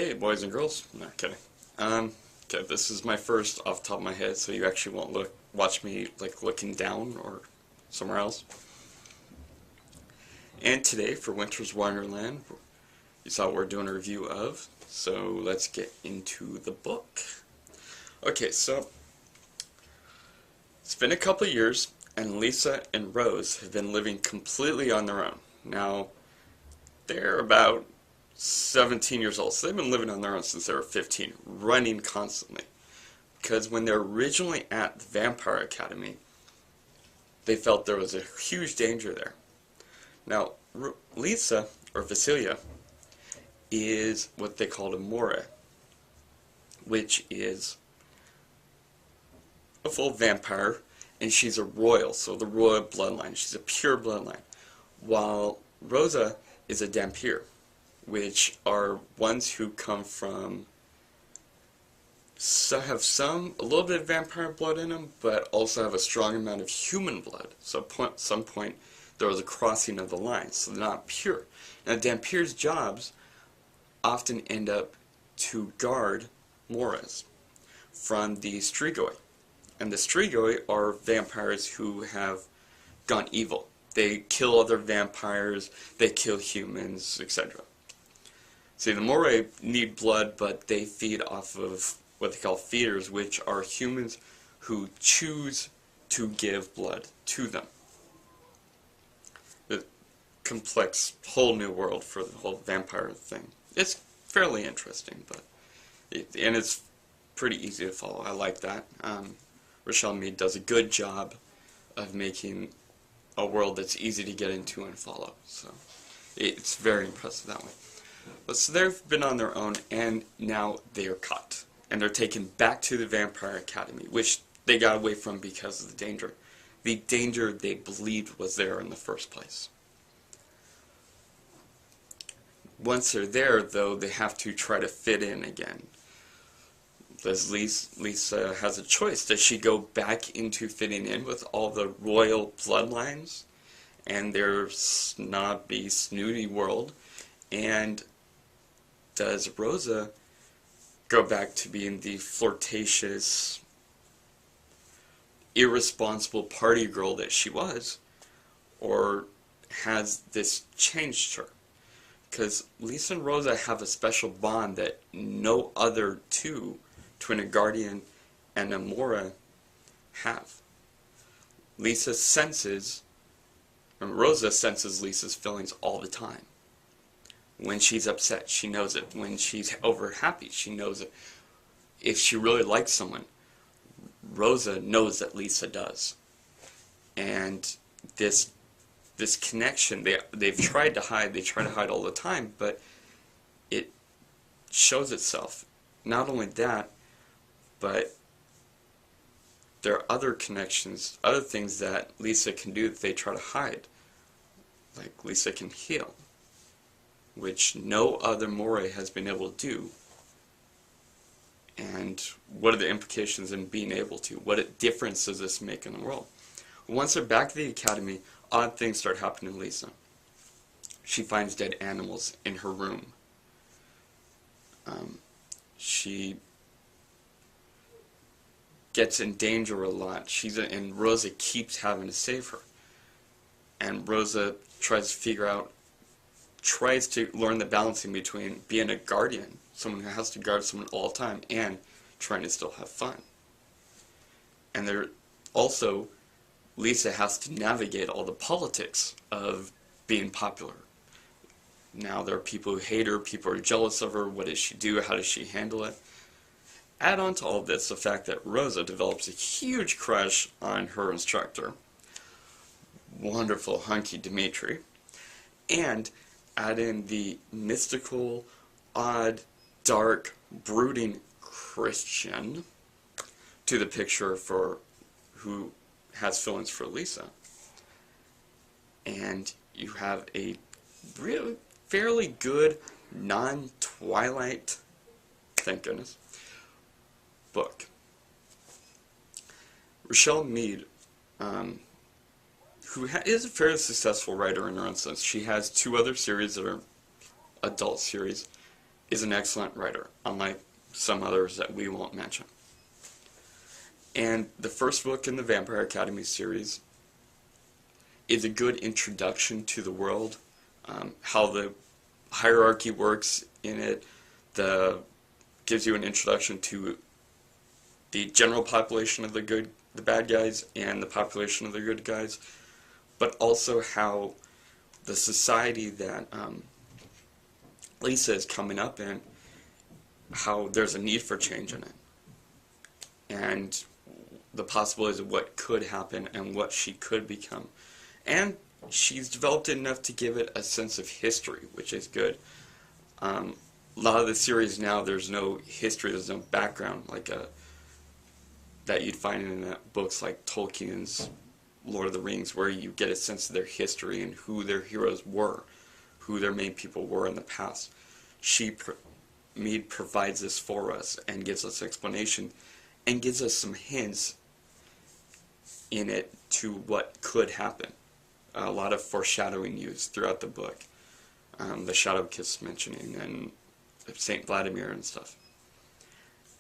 Hey, boys and girls. No, kidding. Okay, this is my first off the top of my head, so you actually won't watch me like looking down or somewhere else. And today, for Winter's Wonderland, you saw what we're doing a review of, so let's get into the book. Okay, so it's been a couple of years, and Lisa and Rose have been living completely on their own. Now, they're about 17 years old, so they've been living on their own since they were 15, running constantly. Because when they're originally at the Vampire Academy, they felt there was a huge danger there. Now, Lisa, or Vasilia, is what they called a Mora, which is a full vampire, and she's a royal, so the royal bloodline. She's a pure bloodline. While Rosa is a Dhampir, which are ones who come from, have a little bit of vampire blood in them, but also have a strong amount of human blood. So at some point, there was a crossing of the lines, so they're not pure. Now, Dhampir's jobs often end up to guard Moras from the Strigoi. And the Strigoi are vampires who have gone evil. They kill other vampires, they kill humans, etc. See, the Morai need blood, but they feed off of what they call feeders, which are humans who choose to give blood to them. The complex whole new world for the whole vampire thing. It's fairly interesting, but and it's pretty easy to follow. I like that. Richelle Mead does a good job of making a world that's easy to get into and follow. So it's very impressive that way. So they've been on their own, and now they are caught. And they're taken back to the Vampire Academy, which they got away from because of the danger. The danger they believed was there in the first place. Once they're there, though, they have to try to fit in again. Lisa has a choice. Does she go back into fitting in with all the royal bloodlines and their snobby, snooty world? And does Rosa go back to being the flirtatious, irresponsible party girl that she was? Or has this changed her? Because Lisa and Rosa have a special bond that no other two, Twin and Guardian and Amora, have. Rosa senses Lisa's feelings all the time. When she's upset, she knows it. When she's over happy, she knows it. If she really likes someone, Rosa knows that Lisa does. And this connection, they've tried to hide, they try to hide all the time, but it shows itself. Not only that, but there are other connections, other things that Lisa can do that they try to hide. Like Lisa can heal, which no other Moray has been able to do. And what are the implications in being able to? What difference does this make in the world? Once they're back at the academy, odd things start happening to Lisa. She finds dead animals in her room. She gets in danger a lot. And Rosa keeps having to save her. And Rosa tries to learn the balancing between being a guardian, someone who has to guard someone all the time, and trying to still have fun. And Lisa has to navigate all the politics of being popular. Now there are people who hate her, people are jealous of her, what does she do, how does she handle it? Add on to all this the fact that Rosa develops a huge crush on her instructor, wonderful hunky Dimitri, and add in the mystical, odd, dark, brooding Christian to the picture for who has feelings for Lisa. And you have a really fairly good non-Twilight, thank goodness, book. Richelle Mead, who is a fairly successful writer in her own sense. She has two other series that are adult series, is an excellent writer, unlike some others that we won't mention. And the first book in the Vampire Academy series is a good introduction to the world, how the hierarchy works in it, gives you an introduction to the general population of the bad guys and the population of the good guys, but also how the society that Lisa is coming up in, how there's a need for change in it, and the possibilities of what could happen and what she could become. And she's developed it enough to give it a sense of history, which is good. A lot of the series now, there's no history, there's no background like that you'd find in books like Tolkien's Lord of the Rings, where you get a sense of their history and who their heroes were, who their main people were in the past. Mead provides this for us and gives us explanation and gives us some hints in it to what could happen. A lot of foreshadowing used throughout the book. The Shadow Kiss mentioning and Saint Vladimir and stuff.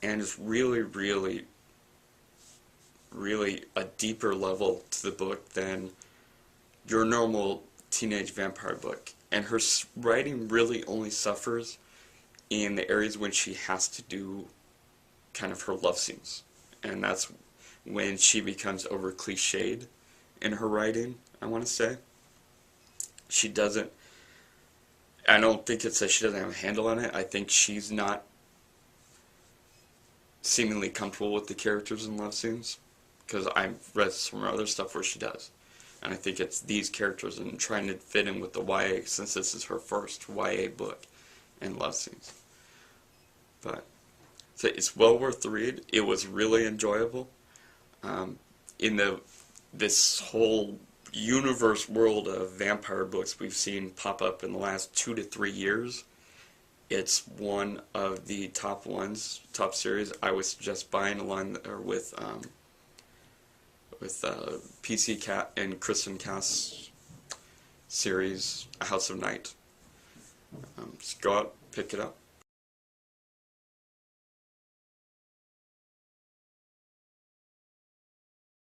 And it's really, really, really a deeper level to the book than your normal teenage vampire book. And her writing really only suffers in the areas when she has to do kind of her love scenes. And that's when she becomes over cliched in her writing, I want to say. I don't think it's that she doesn't have a handle on it. I think she's not seemingly comfortable with the characters in love scenes, because I've read some other stuff where she does. And I think it's these characters and trying to fit in with the YA, since this is her first YA book and love scenes. But so it's well worth the read. It was really enjoyable. In this whole universe world of vampire books we've seen pop up in the last 2 to 3 years, it's one of the top series. I would suggest buying along with PC Cat and Kristen Cast's series, A House of Night. Just go out, pick it up.